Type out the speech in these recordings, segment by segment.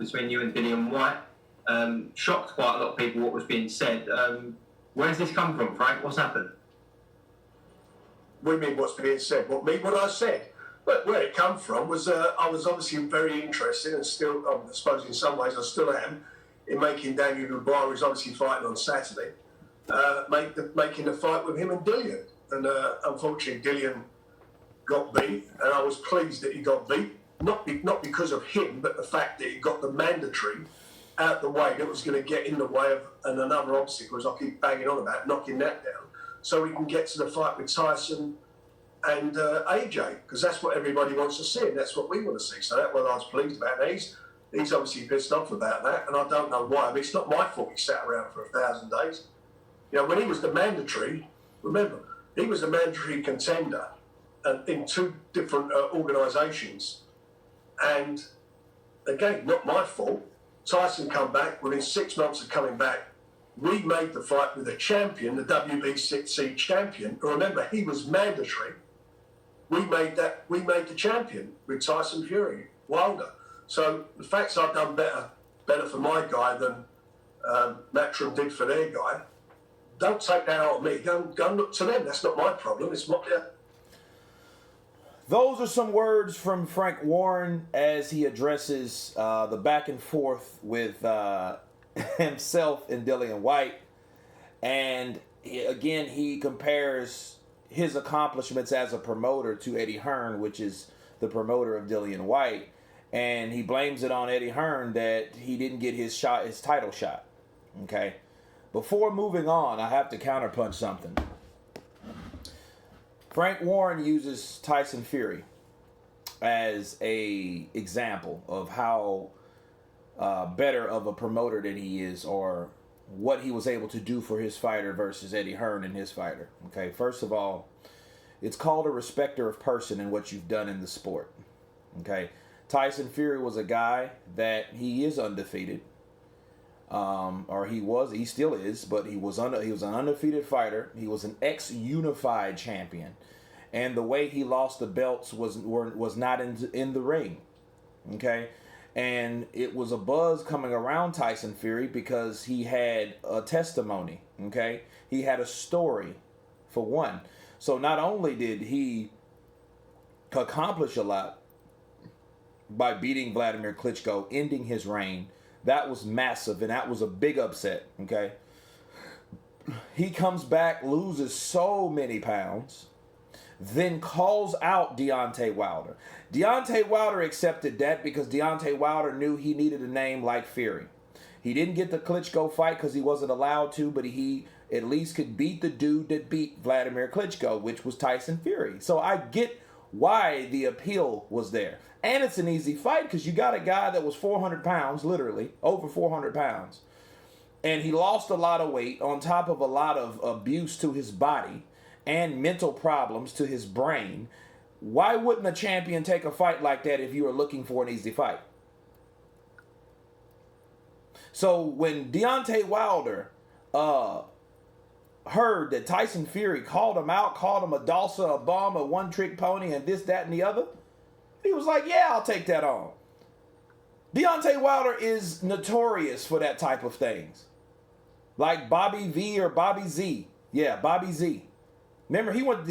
between you and Dillian Whyte. Shocked quite a lot of people what was being said. Where's this come from, Frank? What's happened? What do you mean what's being said? What I said? But where it come from was I was obviously very interested, and still, I suppose in some ways I still am, in making Daniel Dubois, who's obviously fighting on Saturday, making the fight with him and Dillian. And unfortunately, Dillian got beat, and I was pleased that he got beat, not because of him, but the fact that he got the mandatory out the way that was going to get in the way of another obstacle, as I keep banging on about, knocking that down, so we can get to the fight with Tyson and AJ, because that's what everybody wants to see, and that's what we want to see. So that's what I was pleased about. And he's obviously pissed off about that, and I don't know why. I mean, it's not my fault he sat around for 1,000 days. You know, when he was the mandatory, remember, he was the mandatory contender in 2 different organisations. And again, not my fault. Tyson come back, within 6 months of coming back, we made the fight with the champion, the WBC champion. Remember, he was mandatory. We made the champion with Tyson Fury, Wilder. So the fact I've done better for my guy than Matchroom did for their guy, don't take that out of me. Go and look to them. That's not my problem. It's not their. Those are some words from Frank Warren as he addresses the back and forth with himself and Dillian Whyte. And again, he compares his accomplishments as a promoter to Eddie Hearn, which is the promoter of Dillian Whyte. And he blames it on Eddie Hearn that he didn't get his title shot. Okay. Before moving on, I have to counterpunch something. Frank Warren uses Tyson Fury as a example of how better of a promoter than he is, or what he was able to do for his fighter versus Eddie Hearn and his fighter. Okay, first of all, it's called a respecter of person and what you've done in the sport. Okay, Tyson Fury was a guy that he is undefeated. Or he still is, but he was an undefeated fighter. He was an ex-unified champion, and the way he lost the belts was not in the ring, okay. And it was a buzz coming around Tyson Fury because he had a testimony, okay. He had a story, for one. So not only did he accomplish a lot by beating Vladimir Klitschko, ending his reign. That was massive, and that was a big upset, okay? He comes back, loses so many pounds, then calls out Deontay Wilder. Deontay Wilder accepted that because Deontay Wilder knew he needed a name like Fury. He didn't get the Klitschko fight because he wasn't allowed to, but he at least could beat the dude that beat Vladimir Klitschko, which was Tyson Fury. So I get why the appeal was there. And it's an easy fight because you got a guy that was 400 pounds, literally, over 400 pounds. And he lost a lot of weight on top of a lot of abuse to his body and mental problems to his brain. Why wouldn't a champion take a fight like that if you were looking for an easy fight? So when Deontay Wilder heard that Tyson Fury called him out, called him a Dulce, a bum, a one-trick pony, and this, that, and the other, he was like, yeah, I'll take that on. Deontay Wilder is notorious for that type of things. Like Bobby V or Bobby Z. Yeah, Bobby Z. Remember, he went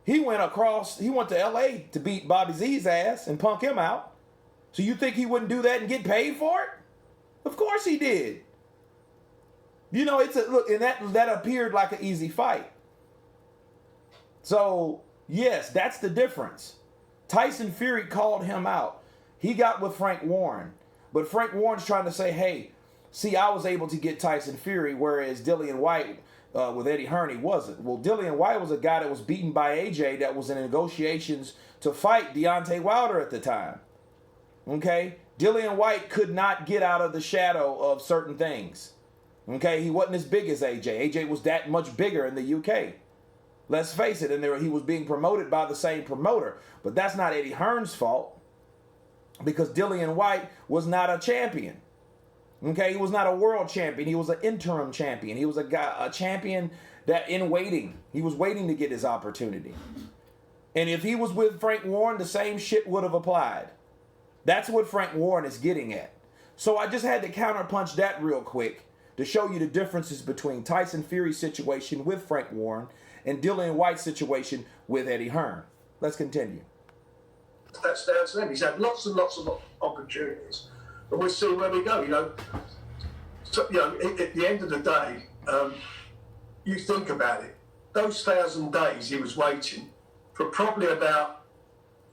to LA to beat Bobby Z's ass and punk him out. So you think he wouldn't do that and get paid for it? Of course he did. You know, look, and that appeared like an easy fight. So, yes, that's the difference. Tyson Fury called him out. He got with Frank Warren. But Frank Warren's trying to say, hey, see, I was able to get Tyson Fury, whereas Dillian Whyte with Eddie Hearn, he wasn't. Well, Dillian Whyte was a guy that was beaten by AJ that was in negotiations to fight Deontay Wilder at the time. Okay? Dillian Whyte could not get out of the shadow of certain things. Okay? He wasn't as big as AJ. AJ was that much bigger in the UK. Let's face it, and he was being promoted by the same promoter. But that's not Eddie Hearn's fault, because Dillian Whyte was not a champion. Okay, he was not a world champion. He was an interim champion. He was a champion that in waiting. He was waiting to get his opportunity. And if he was with Frank Warren, the same shit would have applied. That's what Frank Warren is getting at. So I just had to counterpunch that real quick to show you the differences between Tyson Fury's situation with Frank Warren and Dillian Whyte's situation with Eddie Hearn. Let's continue. That's down to them. He's had lots and lots of opportunities, and we'll see where we go. So, at the end of the day, you think about it. Those 1,000 days he was waiting, for probably about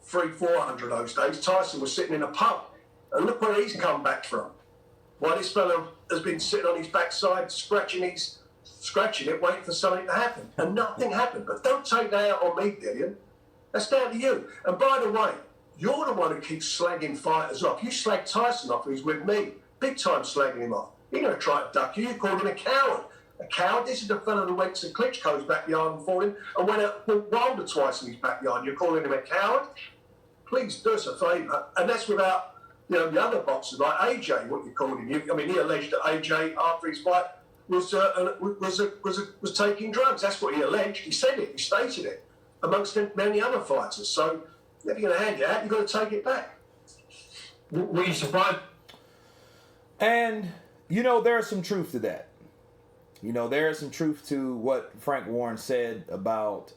300-400 of those days, Tyson was sitting in a pub, and look where he's come back from. While this fellow has been sitting on his backside, scratching it, waiting for something to happen, and nothing happened. But don't take that out on me, Dillian. That's down to you. And by the way, you're the one who keeps slagging fighters off. You slag Tyson off, who's with me. Big time slagging him off. He's going to try to duck you. You called him a coward. A coward? This is the fellow who went to Klitschko's backyard and fought him and went out Wilder twice in his backyard. You're calling him a coward? Please do us a favour. And that's without the other boxers like AJ, what you called him. He alleged that AJ, after his fight, was taking drugs. That's what he alleged. He said it. He stated it. Amongst many other fighters. So if you're going to hand it out, you've got to take it back. Were you surprised? And, there is some truth to that. There is some truth to what Frank Warren said about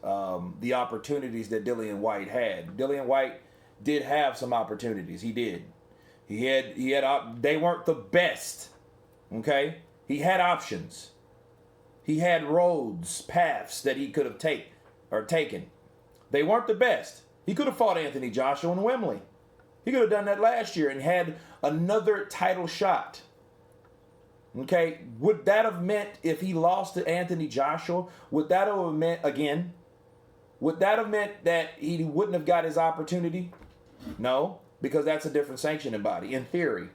the opportunities that Dillian Whyte had. Dillian Whyte did have some opportunities. He did. He had. They weren't the best. Okay? He had options. He had roads, paths that he could have taken. They weren't the best. He could have fought Anthony Joshua in Wembley. He could have done that last year and had another title shot. Okay, would that have meant, if he lost to Anthony Joshua, would that have meant that he wouldn't have got his opportunity? No, because that's a different sanctioning body, in theory.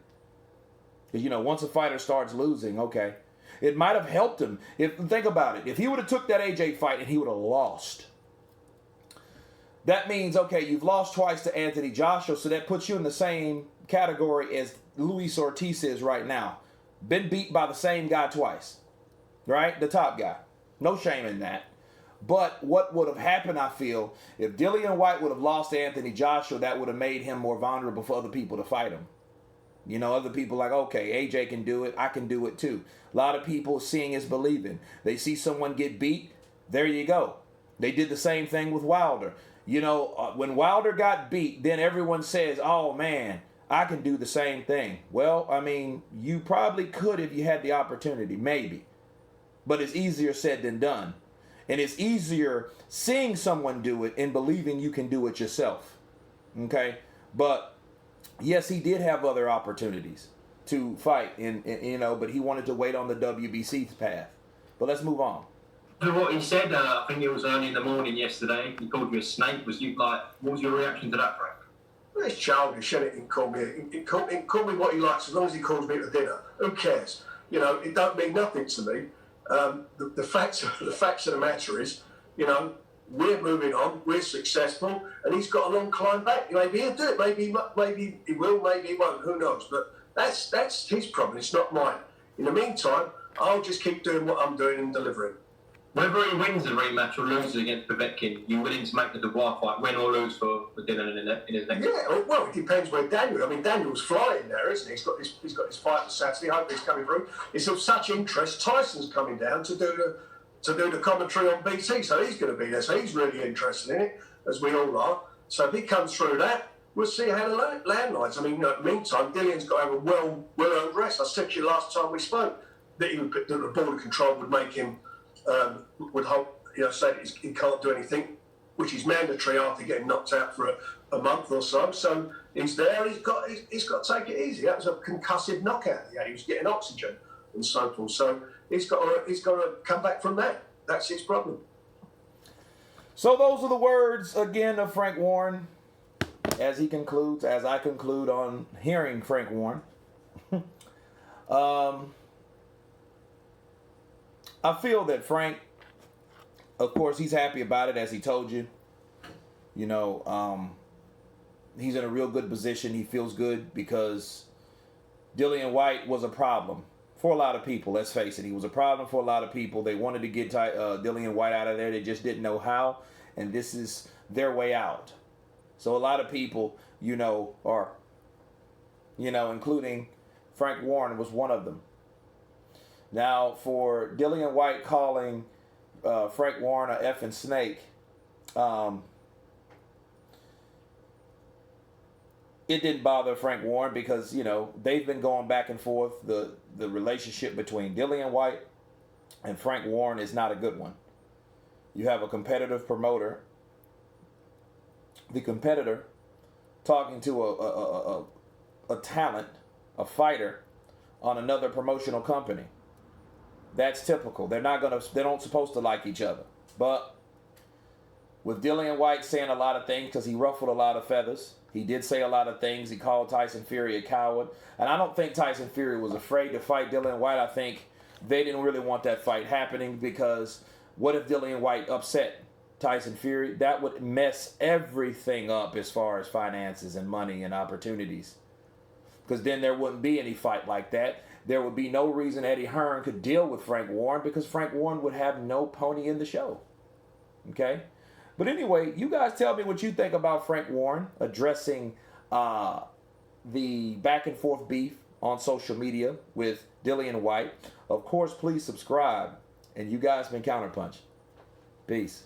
Because, once a fighter starts losing, okay, it might have helped him. Think about it. If he would have took that AJ fight and he would have lost, that means, okay, you've lost twice to Anthony Joshua, so that puts you in the same category as Luis Ortiz is right now. Been beat by the same guy twice, right? The top guy. No shame in that. But what would have happened, I feel, if Dillian Whyte would have lost to Anthony Joshua, that would have made him more vulnerable for other people to fight him. Other people like, okay, AJ can do it, I can do it too. A lot of people, seeing is believing. They see someone get beat, there you go. They did the same thing with Wilder. When Wilder got beat, then everyone says, oh man, I can do the same thing. Well, you probably could if you had the opportunity, maybe. But it's easier said than done. And it's easier seeing someone do it and believing you can do it yourself. Okay? But yes, he did have other opportunities to fight, but he wanted to wait on the WBC's path. But let's move on. What he said, I think it was early in the morning yesterday, he called you a snake. What was your reaction to that, Frank? Well, it's childish, isn't it? He can call me what he likes, as long as he calls me to dinner. Who cares? It don't mean nothing to me. The facts of the matter is, we're moving on, we're successful, and he's got a long climb back. Maybe he'll do it, maybe he will, maybe he won't, who knows? But that's his problem, it's not mine. In the meantime, I'll just keep doing what I'm doing and delivering. Whether he wins the rematch or loses against Povetkin, you're willing to make the Dubois fight, win or lose for Dylan in his next fight? Yeah, well, it depends where Daniel. Daniel's flying there, isn't he? He's got his fight for Saturday. I hope he's coming through. It's of such interest. Tyson's coming down to do the commentary on BT, so he's going to be there. So he's really interested in it, as we all are. So if he comes through that, we'll see how the land lies. In the meantime, Dillian's got to have a well-earned rest. I said to you last time we spoke that the border control would make him. Would hope, say that he can't do anything, which is mandatory after getting knocked out for a month or so. So he's there. He's got to take it easy. That was a concussive knockout. Yeah, he was getting oxygen and so forth. So he's got to come back from that. That's his problem. So those are the words again of Frank Warren, as I conclude on hearing Frank Warren. I feel that Frank, of course, he's happy about it, as he told you. He's in a real good position. He feels good because Dillian Whyte was a problem for a lot of people. Let's face it. He was a problem for a lot of people. They wanted to get Dillian Whyte out of there. They just didn't know how. And this is their way out. So a lot of people, are, including Frank Warren was one of them. Now, for Dillian Whyte calling Frank Warren a effing snake, it didn't bother Frank Warren because, you know, they've been going back and forth. The relationship between Dillian Whyte and Frank Warren is not a good one. You have a competitive promoter, the competitor talking to a talent, a fighter on another promotional company. That's typical. They don't supposed to like each other. But with Dillian Whyte saying a lot of things because he ruffled a lot of feathers, he did say a lot of things. He called Tyson Fury a coward. And I don't think Tyson Fury was afraid to fight Dillian Whyte. I think they didn't really want that fight happening because what if Dillian Whyte upset Tyson Fury? That would mess everything up as far as finances and money and opportunities. Because then there wouldn't be any fight like that. There would be no reason Eddie Hearn could deal with Frank Warren because Frank Warren would have no pony in the show. Okay? But anyway, you guys tell me what you think about Frank Warren addressing the back and forth beef on social media with Dillian Whyte. Of course, please subscribe. And you guys been Counterpunch. Peace.